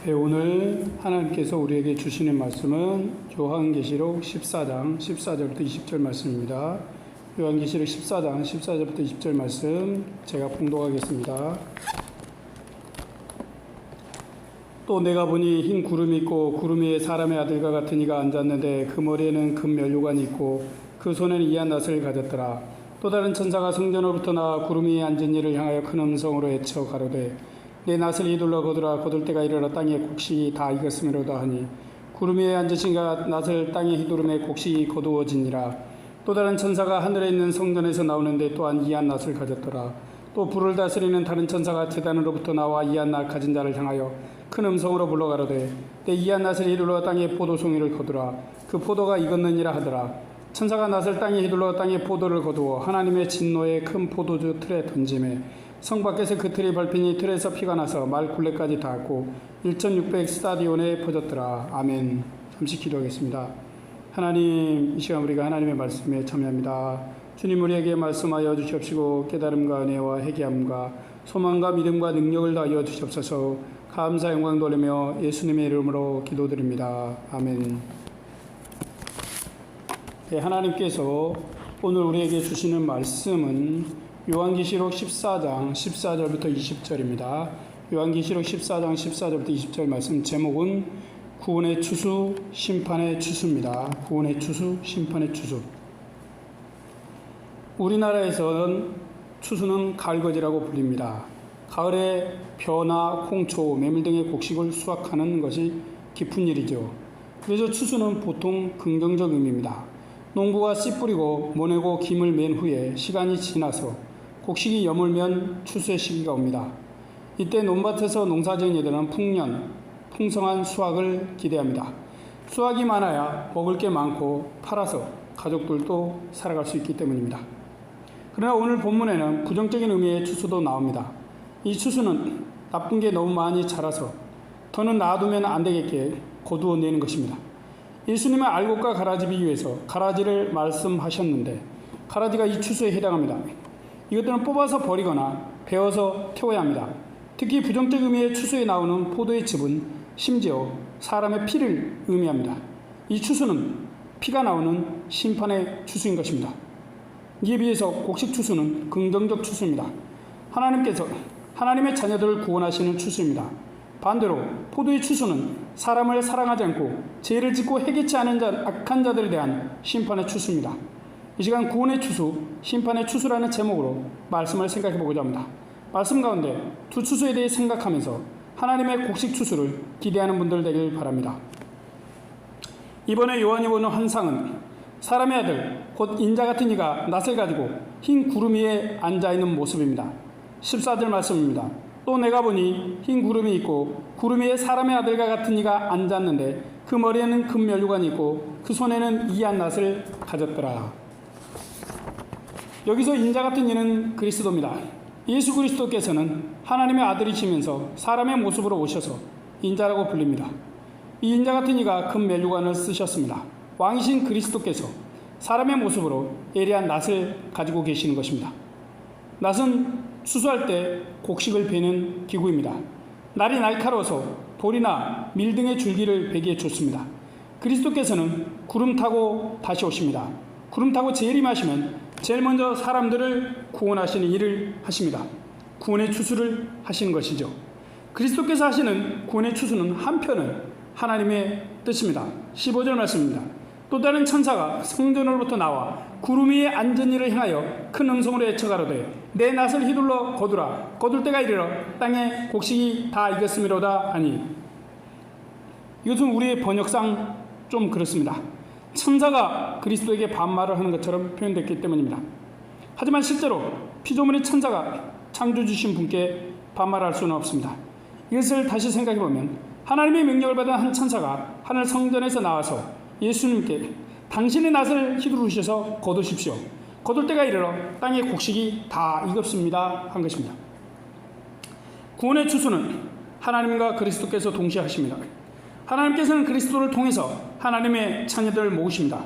네, 오늘 하나님께서 우리에게 주시는 말씀은 요한계시록 14장 14절부터 20절 말씀입니다. 요한계시록 14장 14절부터 20절 말씀 제가 봉독하겠습니다. 또 내가 보니 흰 구름이 있고 구름 위에 사람의 아들과 같은 이가 앉았는데 그 머리에는 금 면류관이 있고 그 손에는 이한 낫을 가졌더라. 또 다른 천사가 성전으로부터 나와 구름 위에 앉은 이를 향하여 큰 음성으로 외쳐 가로되 내 낫을 휘둘러 거두라. 거둘 때가 이르러 땅에 곡식이 다 익었음이로다 하니 구름 위에 앉으신 이가 낫을 땅에 휘두르매 곡식이 거두어지니라. 또 다른 천사가 하늘에 있는 성전에서 나오는데 또한 이한 낫을 가졌더라. 또 불을 다스리는 다른 천사가 제단으로부터 나와 이한 낫 가진 자를 향하여 큰 음성으로 불러 가로되 내 이한 낫을 휘둘러 땅에 포도송이를 거두라. 그 포도가 익었느니라 하더라. 천사가 낫을 땅에 휘둘러 땅에 포도를 거두어 하나님의 진노의 큰 포도주 틀에 던지매 성 밖에서 그 틀이 밟히니 틀에서 피가 나서 말 굴레까지 닿았고 1600 스타디온에 퍼졌더라. 아멘. 잠시 기도하겠습니다. 하나님, 이 시간 우리가 하나님의 말씀에 참여합니다. 주님, 우리에게 말씀하여 주시옵시고 깨달음과 은혜와 회개함과 소망과 믿음과 능력을 다하여 주시옵소서. 감사 영광 돌리며 예수님의 이름으로 기도드립니다. 아멘. 네, 하나님께서 오늘 우리에게 주시는 말씀은 요한계시록 14장 14절부터 20절입니다. 요한계시록 14장 14절부터 20절 말씀 제목은 구원의 추수, 심판의 추수입니다. 구원의 추수, 심판의 추수. 우리나라에서는 추수는 가을거지라고 불립니다. 가을에 벼나 콩초, 메밀 등의 곡식을 수확하는 것이 기쁜 일이죠. 그래서 추수는 보통 긍정적 의미입니다. 농부가 씨 뿌리고 모내고 김을 맨 후에 시간이 지나서 곡식이 여물면 추수의 시기가 옵니다. 이때 논밭에서 농사지은 이들은 풍년, 풍성한 수확을 기대합니다. 수확이 많아야 먹을 게 많고 팔아서 가족들도 살아갈 수 있기 때문입니다. 그러나 오늘 본문에는 부정적인 의미의 추수도 나옵니다. 이 추수는 나쁜 게 너무 많이 자라서 더는 놔두면 안 되겠게 거두어내는 것입니다. 예수님은 알곡과 가라지 비유에서 가라지를 말씀하셨는데 가라지가 이 추수에 해당합니다. 이것들은 뽑아서 버리거나 베어서 태워야 합니다. 특히 부정적 의미의 추수에 나오는 포도의 즙은 심지어 사람의 피를 의미합니다. 이 추수는 피가 나오는 심판의 추수인 것입니다. 이에 비해서 곡식 추수는 긍정적 추수입니다. 하나님께서 하나님의 자녀들을 구원하시는 추수입니다. 반대로 포도의 추수는 사람을 사랑하지 않고 죄를 짓고 해결치 않은 악한 자들에 대한 심판의 추수입니다. 이 시간 구원의 추수, 심판의 추수라는 제목으로 말씀을 생각해 보고자 합니다. 말씀 가운데 두 추수에 대해 생각하면서 하나님의 곡식 추수를 기대하는 분들 되길 바랍니다. 이번에 요한이 보는 환상은 사람의 아들, 곧 인자 같은 이가 낫을 가지고 흰 구름 위에 앉아있는 모습입니다. 14절 말씀입니다. 또 내가 보니 흰 구름이 있고 구름 위에 사람의 아들과 같은 이가 앉았는데 그 머리에는 금 면류관이 있고 그 손에는 이한 낫을 가졌더라. 여기서 인자 같은 이는 그리스도입니다. 예수 그리스도께서는 하나님의 아들이시면서 사람의 모습으로 오셔서 인자라고 불립니다. 이 인자 같은 이가 금 면류관을 쓰셨습니다. 왕이신 그리스도께서 사람의 모습으로 예리한 낫을 가지고 계시는 것입니다. 낫은 추수할 때 곡식을 베는 기구입니다. 날이 날카로워서 돌이나 밀 등의 줄기를 베기에 좋습니다. 그리스도께서는 구름 타고 다시 오십니다. 구름 타고 재림하시면 제일 먼저 사람들을 구원하시는 일을 하십니다. 구원의 추수를 하시는 것이죠. 그리스도께서 하시는 구원의 추수는 한편은 하나님의 뜻입니다. 15절 말씀입니다. 또 다른 천사가 성전으로부터 나와 구름 위에 앉은 이를 향하여 큰 음성으로 외쳐 가로되 내 낫을 휘둘러 거두라. 거둘 때가 이르러 땅에 곡식이 다 익었음이로다 하니, 이것은 우리의 번역상 좀 그렇습니다. 천사가 그리스도에게 반말을 하는 것처럼 표현됐기 때문입니다. 하지만 실제로 피조물의 천사가 창조주신 분께 반말할 수는 없습니다. 이것을 다시 생각해보면 하나님의 명령을 받은 한 천사가 하늘 성전에서 나와서 예수님께 당신의 낫을 휘두르셔서 거두십시오. 거둘 때가 이르러 땅의 곡식이 다 익었습니다 한 것입니다. 구원의 추수는 하나님과 그리스도께서 동시에 하십니다. 하나님께서는 그리스도를 통해서 하나님의 자녀들을 모으십니다.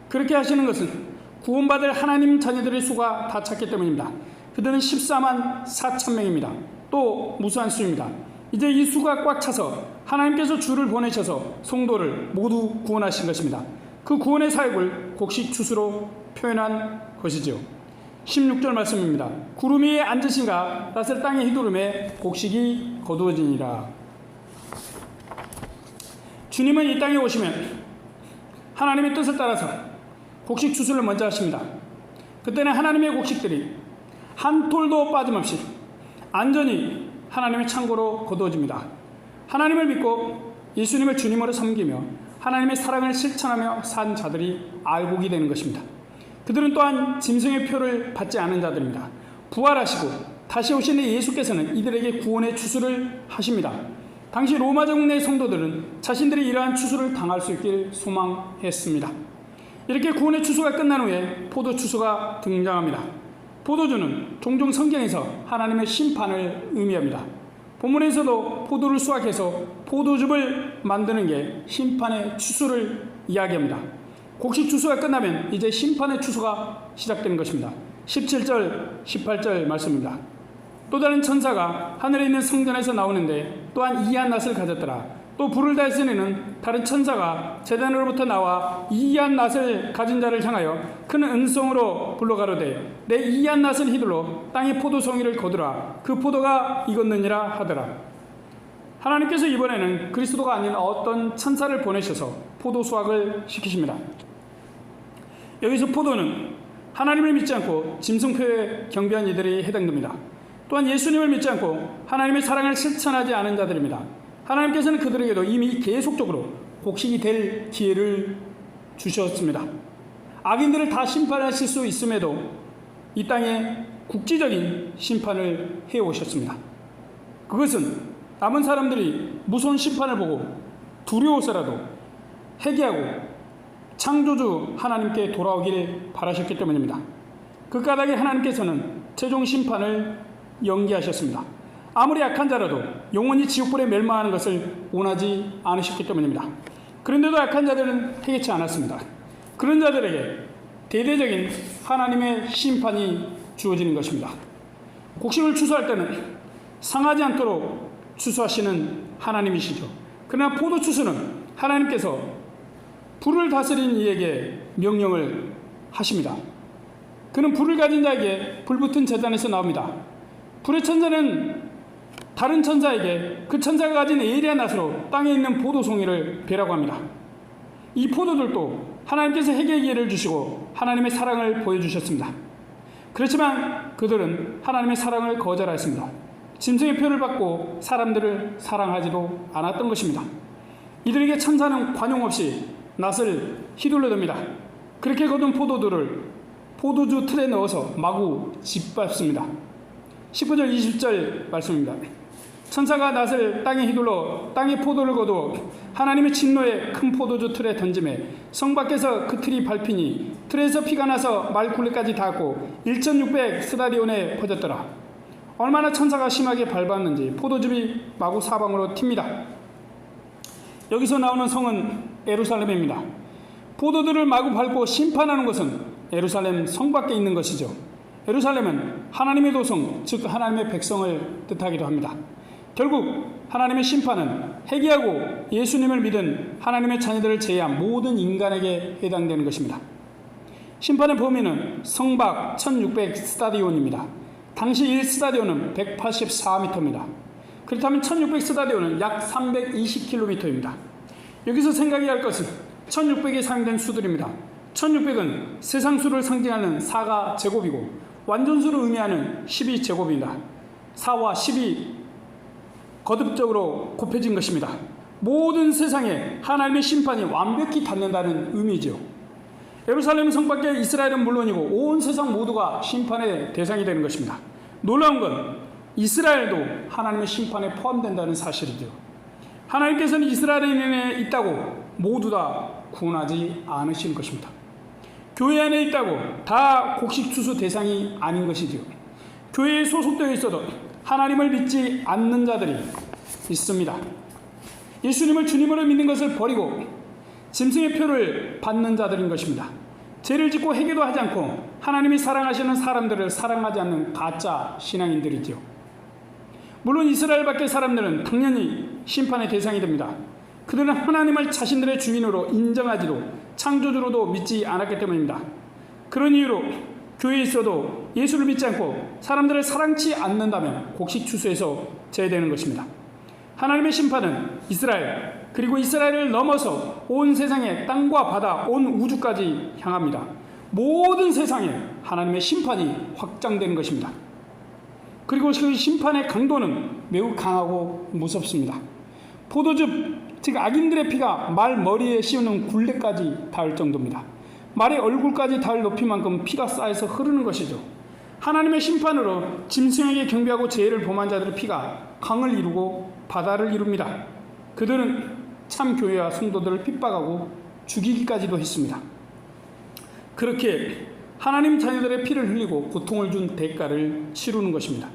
그렇게 하시는 것은 구원받을 하나님 자녀들의 수가 다 찼기 때문입니다. 그들은 14만 4천 명입니다. 또 무수한 수입니다. 이제 이 수가 꽉 차서 하나님께서 주를 보내셔서 성도를 모두 구원하신 것입니다. 그 구원의 사역을 곡식 추수로 표현한 것이죠. 16절 말씀입니다. 구름 위에 앉으신가 낯을 땅에 휘두르매 곡식이 거두어지니라. 주님은 이 땅에 오시면 하나님의 뜻을 따라서 곡식 추수를 먼저 하십니다. 그때는 하나님의 곡식들이 한 톨도 빠짐없이 안전히 하나님의 창고로 거두어집니다. 하나님을 믿고 예수님을 주님으로 섬기며 하나님의 사랑을 실천하며 산 자들이 알곡이 되는 것입니다. 그들은 또한 짐승의 표를 받지 않은 자들입니다. 부활하시고 다시 오시는 예수께서는 이들에게 구원의 추수를 하십니다. 당시 로마 제국 내 성도들은 자신들이 이러한 추수를 당할 수 있길 소망했습니다. 이렇게 구원의 추수가 끝난 후에 포도 추수가 등장합니다. 포도주는 종종 성경에서 하나님의 심판을 의미합니다. 본문에서도 포도를 수확해서 포도즙을 만드는 게 심판의 추수를 이야기합니다. 곡식 추수가 끝나면 이제 심판의 추수가 시작되는 것입니다. 17절, 18절 말씀입니다. 또 다른 천사가 하늘에 있는 성전에서 나오는데 또한 이한 낫을 가졌더라. 또 불을 다스리는 다른 천사가 제단으로부터 나와 이한 낫을 가진 자를 향하여 큰 음성으로 불러가로되 내 이한 낫을 휘둘러 땅의 포도송이를 거두라. 그 포도가 익었느니라 하더라. 하나님께서 이번에는 그리스도가 아닌 어떤 천사를 보내셔서 포도 수확을 시키십니다. 여기서 포도는 하나님을 믿지 않고 짐승표에 경배한 이들이 해당됩니다. 또한 예수님을 믿지 않고 하나님의 사랑을 실천하지 않은 자들입니다. 하나님께서는 그들에게도 이미 계속적으로 곡식이 될 기회를 주셨습니다. 악인들을 다 심판하실 수 있음에도 이 땅에 국지적인 심판을 해오셨습니다. 그것은 남은 사람들이 무서운 심판을 보고 두려워서라도 회개하고 창조주 하나님께 돌아오길 바라셨기 때문입니다. 그 까닭에 하나님께서는 최종 심판을 연기하셨습니다. 아무리 약한 자라도 영원히 지옥불에 멸망하는 것을 원하지 않으셨기 때문입니다. 그런데도 약한 자들은 회개치 않았습니다. 그런 자들에게 대대적인 하나님의 심판이 주어지는 것입니다. 곡식을 추수할 때는 상하지 않도록 추수하시는 하나님이시죠. 그러나 포도 추수는 하나님께서 불을 다스리는 이에게 명령을 하십니다. 그는 불을 가진 자에게 불붙은 제단에서 나옵니다. 불의 천사는 다른 천사에게 그 천사가 가진 예리한 낫으로 땅에 있는 포도송이를 베라고 합니다. 이 포도들도 하나님께서 회개의 기회를 주시고 하나님의 사랑을 보여주셨습니다. 그렇지만 그들은 하나님의 사랑을 거절하였습니다. 짐승의 표를 받고 사람들을 사랑하지도 않았던 것입니다. 이들에게 천사는 관용 없이 낫을 휘둘러댑니다. 그렇게 거둔 포도들을 포도주 틀에 넣어서 마구 짓밟습니다. 19절 20절 말씀입니다. 천사가 낫을 땅에 휘둘러 땅에 포도를 거두어 하나님의 진노의 큰 포도주 틀에 던지매 성 밖에서 그 틀이 밟히니 틀에서 피가 나서 말 굴레까지 닿았고 1600 스다디온에 퍼졌더라. 얼마나 천사가 심하게 밟았는지 포도즙이 마구 사방으로 튑니다. 여기서 나오는 성은 예루살렘입니다. 포도들을 마구 밟고 심판하는 것은 예루살렘 성 밖에 있는 것이죠. 예루살렘은 하나님의 도성, 즉 하나님의 백성을 뜻하기도 합니다. 결국 하나님의 심판은 회개하고 예수님을 믿은 하나님의 자녀들을 제외한 모든 인간에게 해당되는 것입니다. 심판의 범위는 성박 1600 스타디온입니다. 당시 1스타디온은 184m입니다. 그렇다면 1600 스타디온은 약 320km입니다. 여기서 생각해야 할 것은 1600에 사용된 수들입니다. 1600은 세상수를 상징하는 4가 제곱이고 완전수를 의미하는 12제곱입니다. 4와 10이 거듭적으로 곱해진 것입니다. 모든 세상에 하나님의 심판이 완벽히 닿는다는 의미죠. 예루살렘 성 밖에 이스라엘은 물론이고 온 세상 모두가 심판의 대상이 되는 것입니다. 놀라운 건 이스라엘도 하나님의 심판에 포함된다는 사실이죠. 하나님께서는 이스라엘에 있다고 모두 다 구원하지 않으시는 것입니다. 교회 안에 있다고 다 곡식 추수 대상이 아닌 것이죠. 교회에 소속되어 있어도 하나님을 믿지 않는 자들이 있습니다. 예수님을 주님으로 믿는 것을 버리고 짐승의 표를 받는 자들인 것입니다. 죄를 짓고 회개도 하지 않고 하나님이 사랑하시는 사람들을 사랑하지 않는 가짜 신앙인들이죠. 물론 이스라엘 밖의 사람들은 당연히 심판의 대상이 됩니다. 그들은 하나님을 자신들의 주인으로 인정하지도 창조주로도 믿지 않았기 때문입니다. 그런 이유로 교회에 있어도 예수를 믿지 않고 사람들을 사랑치 않는다면 곡식 추수에서 제외되는 것입니다. 하나님의 심판은 이스라엘, 그리고 이스라엘을 넘어서 온 세상에 땅과 바다, 온 우주까지 향합니다. 모든 세상에 하나님의 심판이 확장되는 것입니다. 그리고 그 심판의 강도는 매우 강하고 무섭습니다. 포도즙, 즉 악인들의 피가 말 머리에 씌우는 굴레까지 닿을 정도입니다. 말의 얼굴까지 닿을 높이만큼 피가 쌓여서 흐르는 것이죠. 하나님의 심판으로 짐승에게 경배하고 죄를 범한 자들의 피가 강을 이루고 바다를 이룹니다. 그들은 참 교회와 성도들을 핍박하고 죽이기까지도 했습니다. 그렇게 하나님 자녀들의 피를 흘리고 고통을 준 대가를 치르는 것입니다.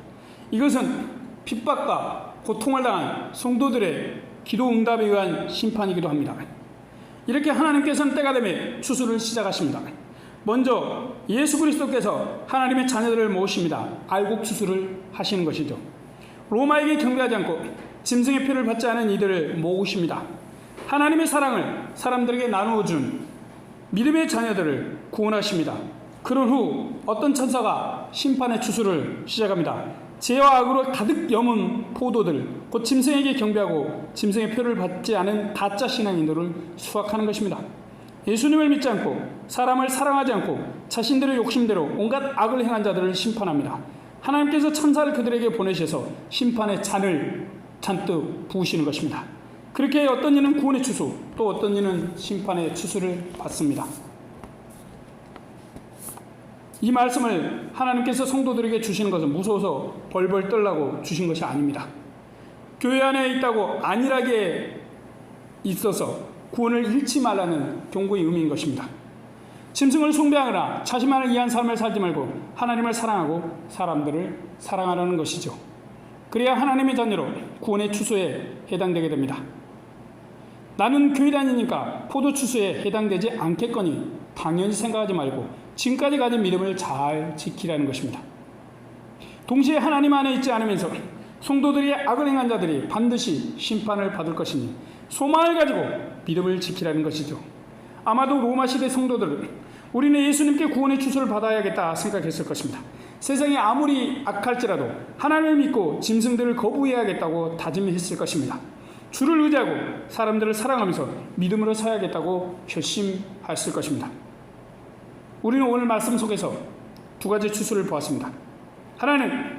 이것은 핍박과 고통을 당한 성도들의 기도 응답에 의한 심판이기도 합니다. 이렇게 하나님께서는 때가 되면 추수를 시작하십니다. 먼저 예수 그리스도께서 하나님의 자녀들을 모으십니다. 알곡 추수를 하시는 것이죠. 로마에게 경배하지 않고 짐승의 표를 받지 않은 이들을 모으십니다. 하나님의 사랑을 사람들에게 나누어준 믿음의 자녀들을 구원하십니다. 그런 후 어떤 천사가 심판의 추수를 시작합니다. 죄와 악으로 가득 여문 포도들, 곧 짐승에게 경배하고 짐승의 표를 받지 않은 가짜 신앙인들을 수확하는 것입니다. 예수님을 믿지 않고 사람을 사랑하지 않고 자신들의 욕심대로 온갖 악을 행한 자들을 심판합니다. 하나님께서 천사를 그들에게 보내셔서 심판의 잔을 잔뜩 부으시는 것입니다. 그렇게 어떤 이는 구원의 추수, 또 어떤 이는 심판의 추수를 받습니다. 이 말씀을 하나님께서 성도들에게 주시는 것은 무서워서 벌벌 떨라고 주신 것이 아닙니다. 교회 안에 있다고 안일하게 있어서 구원을 잃지 말라는 경고의 의미인 것입니다. 짐승을 숭배하거나 자신만을 위한 삶을 살지 말고 하나님을 사랑하고 사람들을 사랑하라는 것이죠. 그래야 하나님의 자녀로 구원의 추수에 해당되게 됩니다. 나는 교회 다니니까 포도 추수에 해당되지 않겠거니 당연히 생각하지 말고 지금까지 가진 믿음을 잘 지키라는 것입니다. 동시에 하나님 안에 있지 않으면서 성도들이 악을 행한 자들이 반드시 심판을 받을 것이니 소망을 가지고 믿음을 지키라는 것이죠. 아마도 로마 시대 성도들은 우리는 예수님께 구원의 추수를 받아야겠다 생각했을 것입니다. 세상이 아무리 악할지라도 하나님을 믿고 짐승들을 거부해야겠다고 다짐했을 것입니다. 주를 의지하고 사람들을 사랑하면서 믿음으로 서야겠다고 결심했을 것입니다. 우리는 오늘 말씀 속에서 두 가지 추수를 보았습니다. 하나는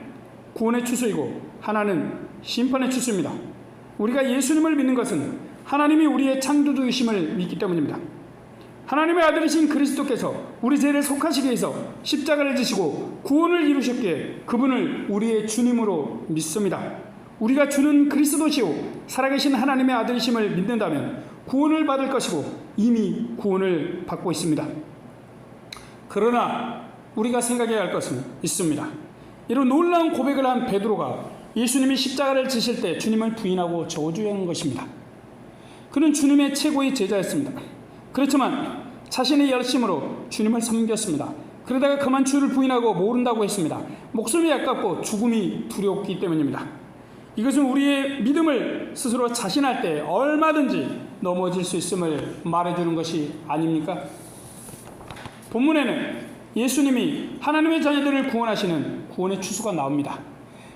구원의 추수이고 하나는 심판의 추수입니다. 우리가 예수님을 믿는 것은 하나님이 우리의 창조주이심을 믿기 때문입니다. 하나님의 아들이신 그리스도께서 우리 죄를 속하시기 위해서 십자가를 지시고 구원을 이루셨기에 그분을 우리의 주님으로 믿습니다. 우리가 주는 그리스도시요 살아계신 하나님의 아들이심을 믿는다면 구원을 받을 것이고 이미 구원을 받고 있습니다. 그러나 우리가 생각해야 할 것은 있습니다. 이런 놀라운 고백을 한 베드로가 예수님이 십자가를 지실 때 주님을 부인하고 저주한 것입니다. 그는 주님의 최고의 제자였습니다. 그렇지만 자신의 열심으로 주님을 섬겼습니다. 그러다가 그만 주를 부인하고 모른다고 했습니다. 목숨이 아깝고 죽음이 두려웠기 때문입니다. 이것은 우리의 믿음을 스스로 자신할 때 얼마든지 넘어질 수 있음을 말해주는 것이 아닙니까? 본문에는 예수님이 하나님의 자녀들을 구원하시는 구원의 추수가 나옵니다.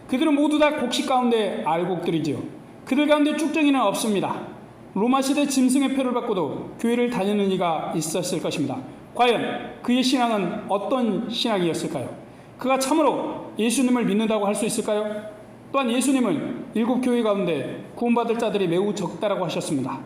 그들은 모두 다 곡식 가운데 알곡들이지요. 그들 가운데 쭉정이는 없습니다. 로마 시대 짐승의 표를 받고도 교회를 다니는 이가 있었을 것입니다. 과연 그의 신앙은 어떤 신앙이었을까요? 그가 참으로 예수님을 믿는다고 할 수 있을까요? 또한 예수님은 7교회 가운데 구원받을 자들이 매우 적다라고 하셨습니다.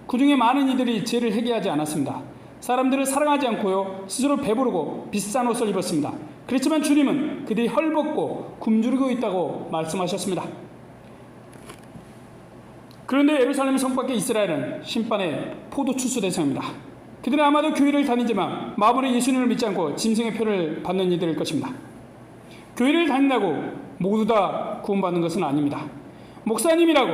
그 중에 많은 이들이 죄를 회개하지 않았습니다. 사람들을 사랑하지 않고요, 스스로 배부르고 비싼 옷을 입었습니다. 그렇지만 주님은 그들이 헐벗고 굶주리고 있다고 말씀하셨습니다. 그런데 예루살렘 성 밖의 이스라엘은 심판의 포도 추수 대상입니다. 그들은 아마도 교회를 다니지만 마음으로 예수님을 믿지 않고 짐승의 표를 받는 이들일 것입니다. 교회를 다닌다고 모두 다 구원받는 것은 아닙니다. 목사님이라고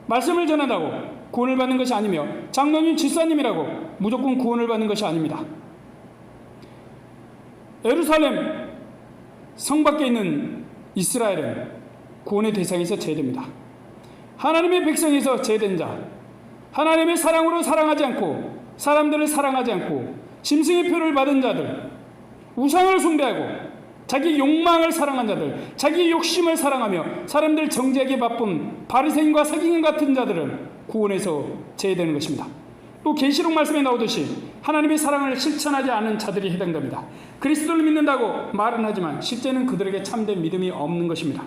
말씀을 전한다고 구원을 받는 것이 아니며 장로님 집사님이라고 무조건 구원을 받는 것이 아닙니다. 예루살렘 성 밖에 있는 이스라엘은 구원의 대상에서 제외됩니다. 하나님의 백성에서 제외된 자, 하나님의 사랑으로 사랑하지 않고 사람들을 사랑하지 않고 짐승의 표를 받은 자들, 우상을 숭배하고 자기 욕망을 사랑한 자들, 자기 욕심을 사랑하며 사람들 정죄하기에 바쁜 바리새인과 서기관 같은 자들은 구원에서 제외되는 것입니다. 또 계시록 말씀에 나오듯이 하나님의 사랑을 실천하지 않은 자들이 해당됩니다. 그리스도를 믿는다고 말은 하지만 실제는 그들에게 참된 믿음이 없는 것입니다.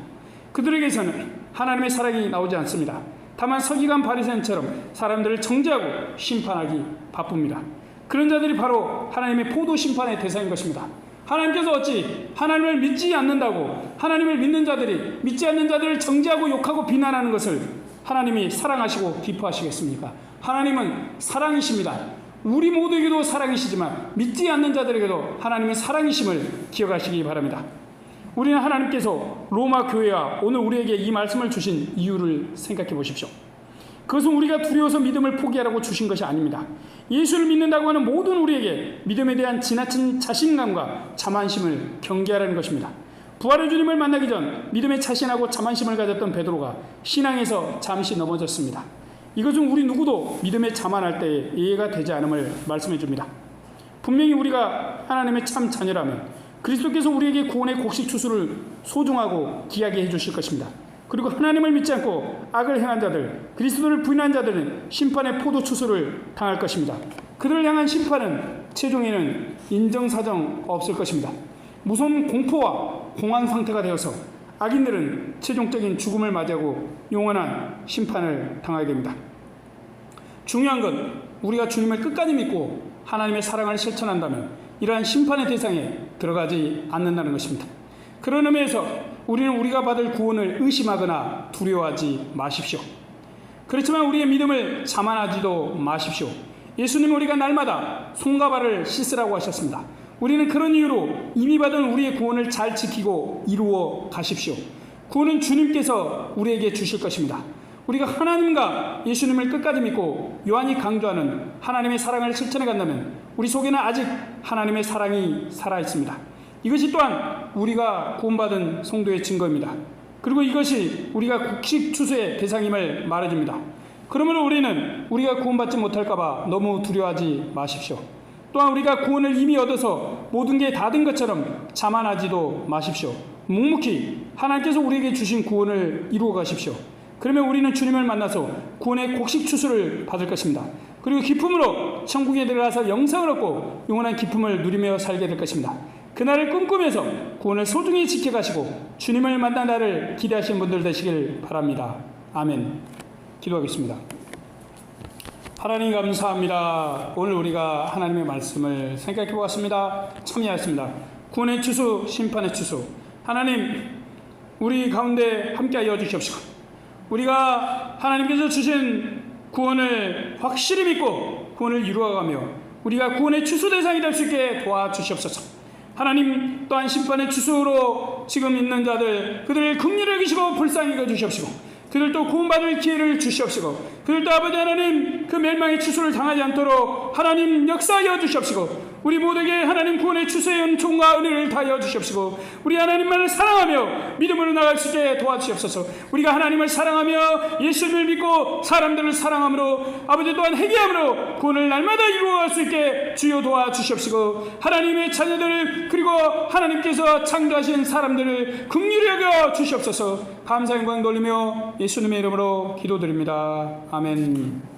그들에게서는 하나님의 사랑이 나오지 않습니다. 다만 서기관 바리새인처럼 사람들을 정죄하고 심판하기 바쁩니다. 그런 자들이 바로 하나님의 포도 심판의 대상인 것입니다. 하나님께서 어찌 하나님을 믿지 않는다고 하나님을 믿는 자들이 믿지 않는 자들을 정죄하고 욕하고 비난하는 것을 하나님이 사랑하시고 기뻐하시겠습니까? 하나님은 사랑이십니다. 우리 모두에게도 사랑이시지만 믿지 않는 자들에게도 하나님의 사랑이심을 기억하시기 바랍니다. 우리는 하나님께서 로마 교회와 오늘 우리에게 이 말씀을 주신 이유를 생각해 보십시오. 그것은 우리가 두려워서 믿음을 포기하라고 주신 것이 아닙니다. 예수를 믿는다고 하는 모든 우리에게 믿음에 대한 지나친 자신감과 자만심을 경계하라는 것입니다. 부활의 주님을 만나기 전 믿음에 자신하고 자만심을 가졌던 베드로가 신앙에서 잠시 넘어졌습니다. 이것은 우리 누구도 믿음에 자만할 때에 이해가 되지 않음을 말씀해 줍니다. 분명히 우리가 하나님의 참 자녀라면 그리스도께서 우리에게 구원의 곡식 추수를 소중하고 귀하게 해주실 것입니다. 그리고 하나님을 믿지 않고 악을 행한 자들, 그리스도를 부인한 자들은 심판의 포도 추수를 당할 것입니다. 그들을 향한 심판은 최종에는 인정사정 없을 것입니다. 무서운 공포와 공황 상태가 되어서 악인들은 최종적인 죽음을 맞이하고 영원한 심판을 당하게 됩니다. 중요한 건 우리가 주님을 끝까지 믿고 하나님의 사랑을 실천한다면 이러한 심판의 대상에 들어가지 않는다는 것입니다. 그런 의미에서 우리는 우리가 받을 구원을 의심하거나 두려워하지 마십시오. 그렇지만 우리의 믿음을 자만하지도 마십시오. 예수님은 우리가 날마다 손과 발을 씻으라고 하셨습니다. 우리는 그런 이유로 이미 받은 우리의 구원을 잘 지키고 이루어 가십시오. 구원은 주님께서 우리에게 주실 것입니다. 우리가 하나님과 예수님을 끝까지 믿고 요한이 강조하는 하나님의 사랑을 실천해 간다면 우리 속에는 아직 하나님의 사랑이 살아있습니다. 이것이 또한 우리가 구원받은 성도의 증거입니다. 그리고 이것이 우리가 곡식 추수의 대상임을 말해줍니다. 그러므로 우리는 우리가 구원받지 못할까 봐 너무 두려워하지 마십시오. 또한 우리가 구원을 이미 얻어서 모든 게 다 된 것처럼 자만하지도 마십시오. 묵묵히 하나님께서 우리에게 주신 구원을 이루어 가십시오. 그러면 우리는 주님을 만나서 구원의 곡식 추수를 받을 것입니다. 그리고 기쁨으로 천국에 들어가서 영생을 얻고 영원한 기쁨을 누리며 살게 될 것입니다. 그날을 꿈꾸면서 구원을 소중히 지켜가시고 주님을 만난 날을 기대하시는 분들 되시길 바랍니다. 아멘. 기도하겠습니다. 하나님 감사합니다. 오늘 우리가 하나님의 말씀을 생각해 보았습니다. 참여하였습니다. 구원의 추수, 심판의 추수. 하나님, 우리 가운데 함께하여 주시옵시고 우리가 하나님께서 주신 구원을 확실히 믿고 구원을 이루어가며 우리가 구원의 추수 대상이 될 수 있게 도와주시옵소서. 하나님 또한 심판의 추수로 지금 있는 자들 그들을 긍휼히 여기시고 불쌍히 여겨주시옵시고 그들도 구원받을 기회를 주시옵시고 그들도 아버지 하나님 그 멸망의 추수를 당하지 않도록 하나님 역사하여 주시옵시고 우리 모두에게 하나님 구원의 추수의 은총과 은혜를 다하여 주시옵시고 우리 하나님만을 사랑하며 믿음으로 나갈 수 있게 도와주시옵소서. 우리가 하나님을 사랑하며 예수님을 믿고 사람들을 사랑함으로 아버지 또한 회개함으로 구원을 날마다 이루어갈 수 있게 주여 도와주시옵시고 하나님의 자녀들을 그리고 하나님께서 창조하신 사람들을 긍휼히 여겨 주시옵소서. 감사 영광 돌리며 예수님의 이름으로 기도드립니다. 아멘.